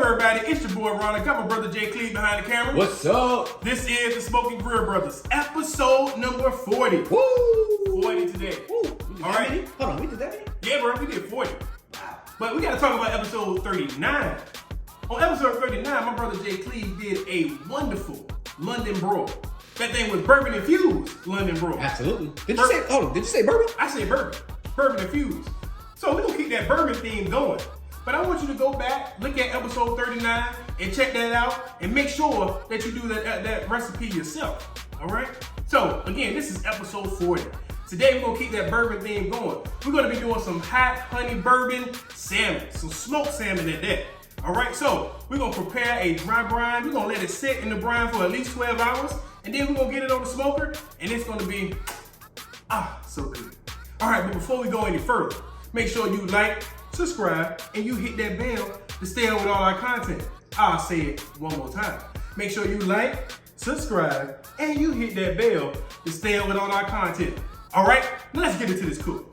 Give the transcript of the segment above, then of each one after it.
everybody? It's your boy Ron. I got my brother Jay Cleve behind the camera. What's up? This is the Smoke N Grill Brothas, episode number 40. Woo! 40 today. Woo! All right. Hold on, we did that many? Yeah, bro, we did 40. Wow. But we got to talk about episode 39. On episode 39, my brother Jay Cleve did a wonderful London broil. That thing was bourbon infused London broil. Absolutely. Did you say bourbon? I said bourbon. Bourbon infused. So we're going to keep that bourbon theme going. But I want you to go back, look at episode 39, and check that out, and make sure that you do that recipe yourself, all right? So, again, this is episode 40. Today, we're gonna keep that bourbon theme going. We're gonna be doing some hot honey bourbon salmon, some smoked salmon at that, all right? So, we're gonna prepare a dry brine. We're gonna let it sit in the brine for at least 12 hours, and then we're gonna get it on the smoker, and it's gonna be, so good. All right, but before we go any further, make sure you like, subscribe, and you hit that bell to stay on with all our content. I'll say it one more time. Make sure you like, subscribe, and you hit that bell to stay on with all our content. All right, now let's get into this cook.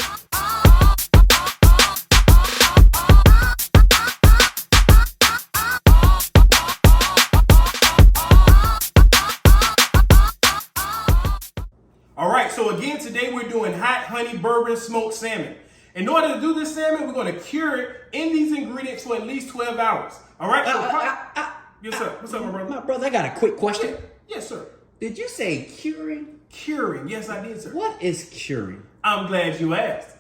All right, so again, today we're doing hot honey bourbon smoked salmon. In order to do this salmon, we're going to cure it in these ingredients for at least 12 hours. All right? Yes, sir. What's up, my brother? My brother, I got a quick question. Yes, sir. Did you say curing? Curing. Yes, I did, sir. What is curing? I'm glad you asked.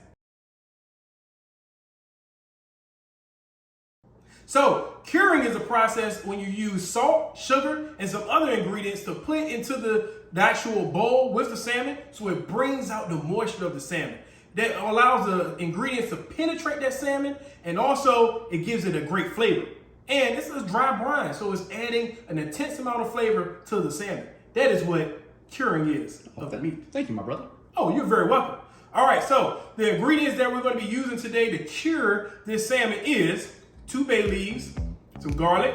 So, curing is a process when you use salt, sugar, and some other ingredients to put into the actual bowl with the salmon so it brings out the moisture of the salmon. That allows the ingredients to penetrate that salmon, and also it gives it a great flavor. And this is dry brine, so it's adding an intense amount of flavor to the salmon. That is what curing is of the meat. Thank you, my brother. Oh, you're very welcome. All right, so the ingredients that we're going to be using today to cure this salmon is 2 bay leaves, some garlic,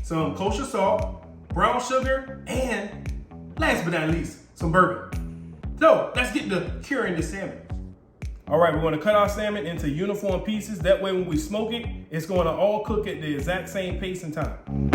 some kosher salt, brown sugar, and last but not least, some bourbon. So let's get to curing this salmon. All right, we're going to cut our salmon into uniform pieces. That way when we smoke it, it's going to all cook at the exact same pace and time.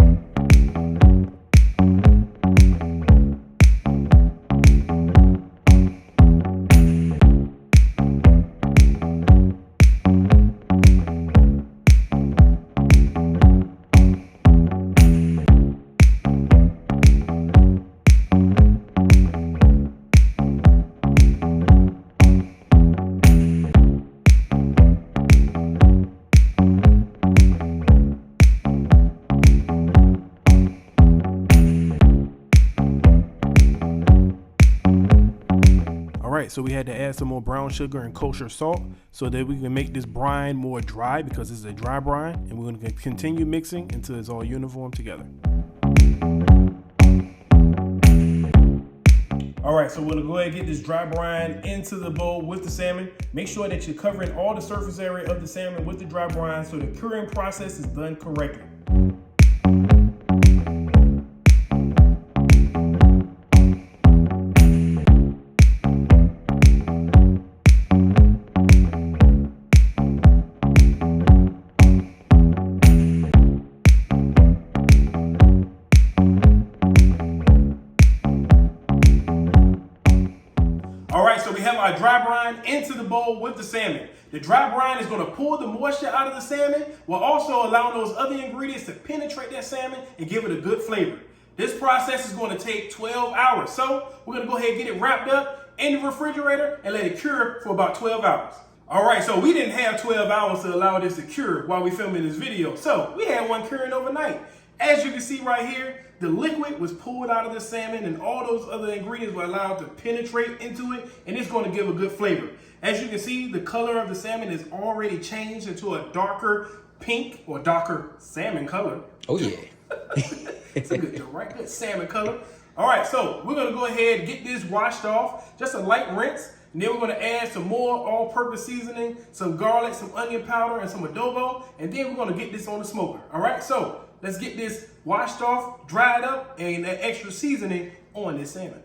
So we had to add some more brown sugar and kosher salt so that we can make this brine more dry, because this is a dry brine, and we're going to continue mixing until it's all uniform together. All right, so we're going to go ahead and get this dry brine into the bowl with the salmon. Make sure that you're covering all the surface area of the salmon with the dry brine so the curing process is done correctly. All right, so we have our dry brine into the bowl with the salmon. The dry brine is going to pull the moisture out of the salmon while also allowing those other ingredients to penetrate that salmon and give it a good flavor. This process is going to take 12 hours. So we're going to go ahead and get it wrapped up in the refrigerator and let it cure for about 12 hours. All right, so we didn't have 12 hours to allow this to cure while we filming this video. So we had one curing overnight. As you can see right here, the liquid was pulled out of the salmon and all those other ingredients were allowed to penetrate into it, and it's going to give a good flavor. As you can see, the color of the salmon is already changed into a darker pink or darker salmon color. Oh yeah. It's a good salmon color. All right, so we're gonna go ahead and get this washed off, just a light rinse. And then we're gonna add some more all-purpose seasoning, some garlic, some onion powder, and some adobo. And then we're gonna get this on the smoker, all right? So let's get this washed off, dried up, and that extra seasoning on this salmon.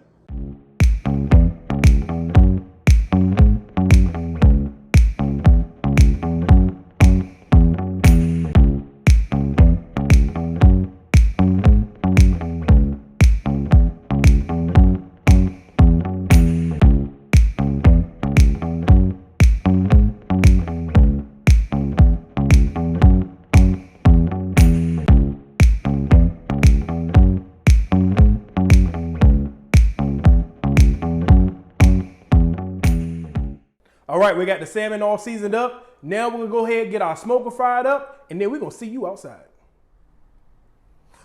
right, we got the salmon all seasoned up. Now we're gonna go ahead and get our smoker fired up, and then we're gonna see you outside.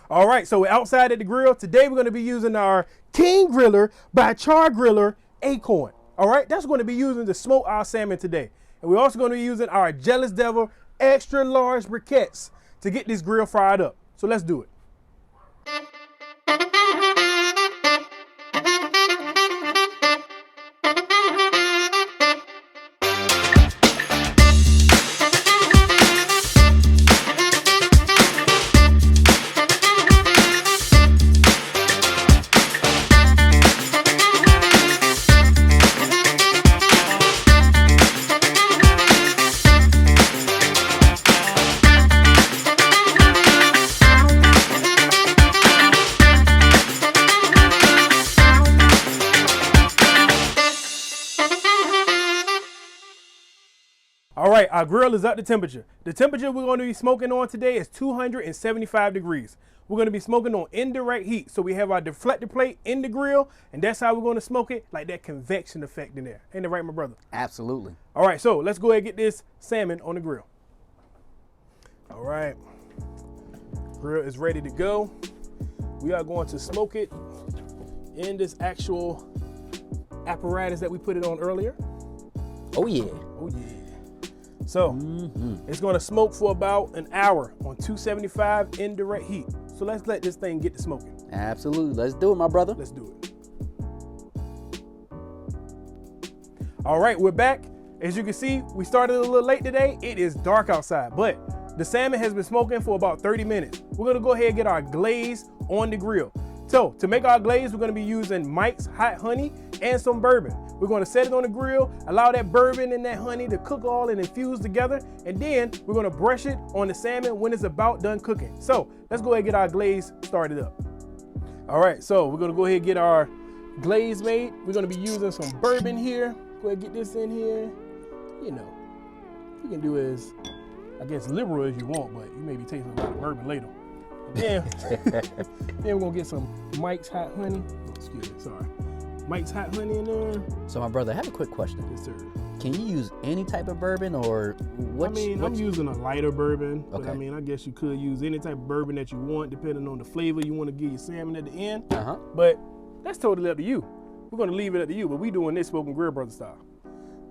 All right, so we're outside at the grill. Today we're gonna be using our King Griller by Char Griller Acorn. All right, that's gonna be using to smoke our salmon today. And we're also gonna be using our Jealous Devil extra large briquettes to get this grill fried up. So let's do it. All right, our grill is up to temperature. The temperature we're going to be smoking on today is 275 degrees. We're going to be smoking on indirect heat. So we have our deflector plate in the grill, and that's how we're going to smoke it, like that convection effect in there. Ain't that right, my brother? Absolutely. All right, so let's go ahead and get this salmon on the grill. All right, grill is ready to go. We are going to smoke it in this actual apparatus that we put it on earlier. Oh yeah. Oh yeah. So it's gonna smoke for about an hour on 275 indirect heat. So let's let this thing get to smoking. Absolutely. Let's do it, my brother. Let's do it. All right, we're back. As you can see, we started a little late today. It is dark outside, but the salmon has been smoking for about 30 minutes. We're gonna go ahead and get our glaze on the grill. So to make our glaze, we're gonna be using Mike's hot honey and some bourbon. We're gonna set it on the grill, allow that bourbon and that honey to cook all and infuse together, and then we're gonna brush it on the salmon when it's about done cooking. So let's go ahead and get our glaze started up. All right, so we're gonna go ahead and get our glaze made. We're gonna be using some bourbon here. Go ahead and get this in here. You know, you can do as, I guess, liberal as you want, but you may be tasting a lot of bourbon later. Then we're gonna get some Mike's hot honey. Excuse me, sorry. Mike's hot honey in there. So my brother, I have a quick question. Yes, sir. Can you use any type of bourbon or what? I'm using a lighter bourbon, but Okay. I guess you could use any type of bourbon that you want, depending on the flavor you want to give your salmon at the end. But that's totally up to you. We're gonna leave it up to you, but we doing this Smoke N Grill Brothas style.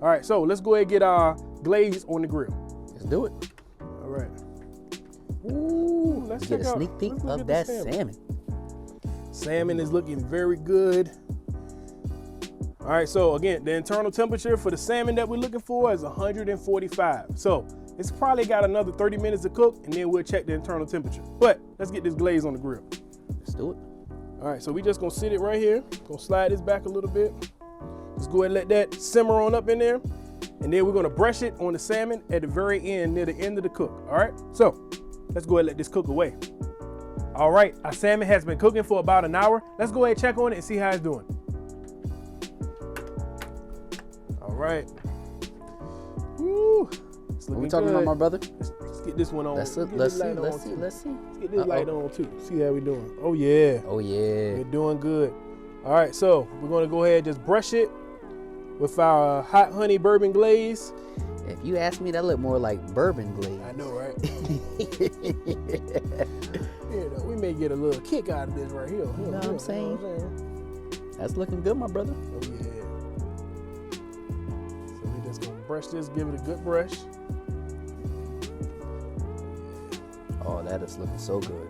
All right, so let's go ahead and get our glaze on the grill. Let's do it. All right. Ooh, let's Get check a out. sneak peek Let's look of at that the salmon. Salmon is looking very good. All right, so again, the internal temperature for the salmon that we're looking for is 145. So it's probably got another 30 minutes to cook, and then we'll check the internal temperature. But let's get this glaze on the grill. Let's do it. All right, so we just gonna sit it right here. Gonna slide this back a little bit. Just go ahead and let that simmer on up in there. And then we're gonna brush it on the salmon at the very end, near the end of the cook. All right, so let's go ahead and let this cook away. All right, our salmon has been cooking for about an hour. Let's go ahead and check on it and see how it's doing. All right. Woo. It's What we looking talking good. about, my brother? Let's get this one on. Let's Get see. this Let's light see. on, too. Let's see. Let's get this light on too. See how we doing. Oh yeah. Oh yeah. We're doing good. All right, so we're gonna go ahead and just brush it with our hot honey bourbon glaze. If you ask me, that look more like bourbon glaze. I know, right? We may get a little kick out of this right here. You know what I'm saying? That's looking good, my brother. Oh yeah. So we just gonna brush this, give it a good brush. Oh, that is looking so good.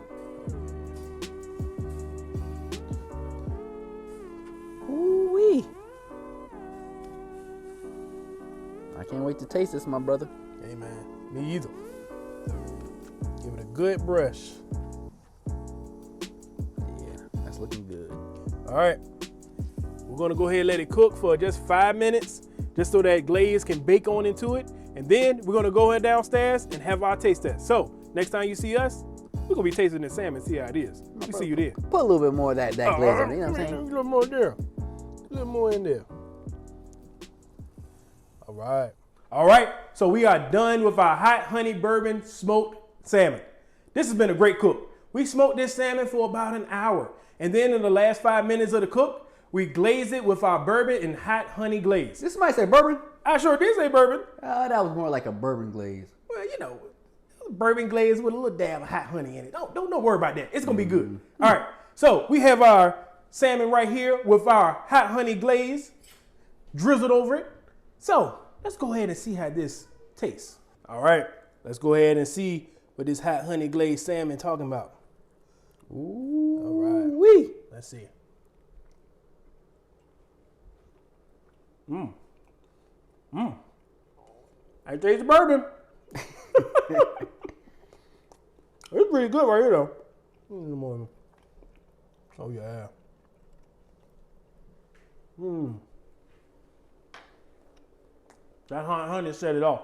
Ooh-wee. I can't wait to taste this, my brother. Hey man, me either. Give it a good brush. Yeah, that's looking good. All right. We're gonna go ahead and let it cook for just 5 minutes, just so that glaze can bake on into it. And then we're gonna go ahead downstairs and have our taste test. So next time you see us, we're gonna be tasting the salmon, see how it is. We see you there. Put a little bit more of that glaze on it, you know what I'm saying? A little more there. A little more in there. All right. All right, so we are done with our hot honey bourbon smoked salmon. This has been a great cook. We smoked this salmon for about an hour. And then in the last 5 minutes of the cook, we glazed it with our bourbon and hot honey glaze. This might say bourbon. I sure did say bourbon. That was more like a bourbon glaze. Well, you know, bourbon glaze with a little dab of hot honey in it. Don't worry about that. It's gonna be good. All right. So we have our salmon right here with our hot honey glaze drizzled over it. So let's go ahead and see how this tastes. All right. Let's go ahead and see what this hot honey glazed salmon talking about. Ooh. All right. Wee. Let's see. I taste the bourbon. It's pretty good right here, though. In the morning. Oh, yeah. That hot honey set it off.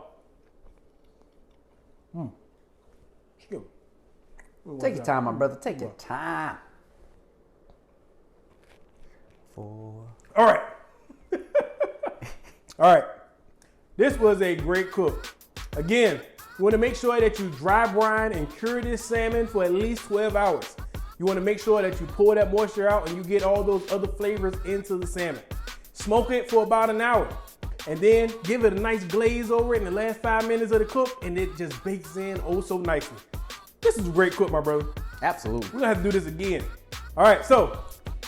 Take your time, my brother. Take your time. All right. All right. This was a great cook. Again, you want to make sure that you dry brine and cure this salmon for at least 12 hours. You want to make sure that you pull that moisture out and you get all those other flavors into the salmon. Smoke it for about an hour and then give it a nice glaze over it in the last 5 minutes of the cook, and it just bakes in oh so nicely. This is a great cook, my brother. Absolutely. We're gonna have to do this again. All right, so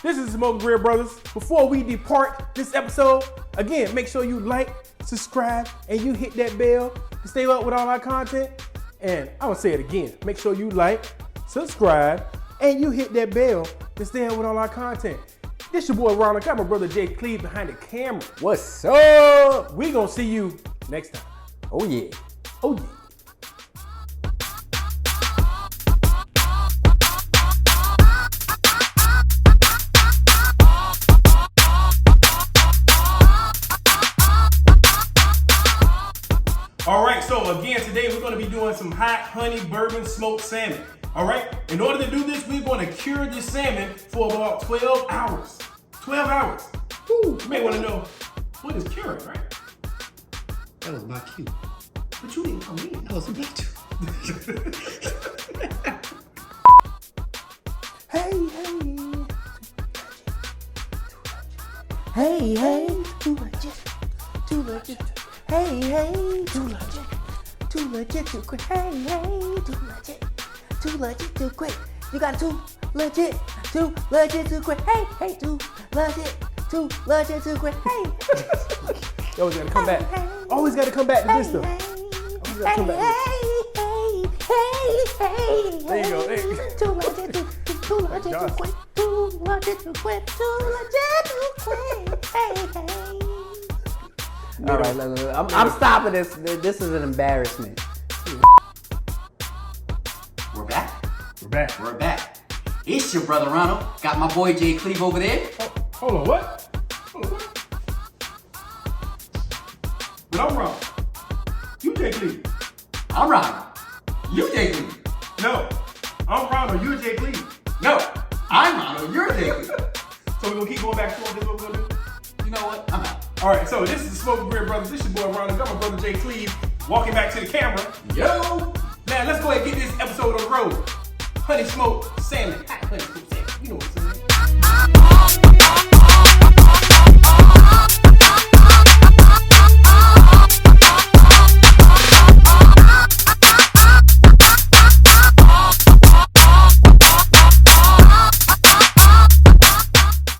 this is Smoke N Grill Brothas. Before we depart this episode, again, make sure you like, subscribe, and you hit that bell to stay up with all our content. And I'm gonna say it again. Make sure you like, subscribe, and you hit that bell to stay up with all our content. This your boy Ronald. Got my brother Jay Cleve behind the camera. What's up? We gonna see you next time. Oh, yeah. Oh yeah. All right, so again, today we're gonna be doing some hot honey bourbon smoked salmon. All right, in order to do this, we're gonna cure this salmon for about 12 hours. 12 hours. Ooh, you may wanna know, what is curing, right? That was my cue. But you didn't come in. I was about to. Hey, Too legit. Hey, too legit. Too legit, too quick. Hey, too legit, too quick. You got too legit, too quick. Hey, too legit, too quick. Hey. you always gotta come back. Always gotta come back to this stuff. Always gotta come back. There you go. There you go. Too legit, too legit, too quick. Too legit, too quick. Too legit, too quick. Hey. All right, look. I'm stopping this. This is an embarrassment. We're back. We're back. It's your brother Ronald. Got my boy Jay Cleve over there. Hold on, what? But I'm wrong. You Jay Cleve. I'm Ronald. You Jay Cleve. No, I'm Ronald. You're Jay Cleve. No, I'm Ronald. You're Jay Cleve. So we're gonna keep going back and forth. This is what we're gonna do. You know what? I'm out. All right, so this is the Smoke N Grill Brothas. This is your boy Ronald. Got my brother Jay Cleve walking back to the camera. Yo. Now let's go ahead and get this episode on the road. Honey smoked salmon. Hot honey smoked salmon. You know what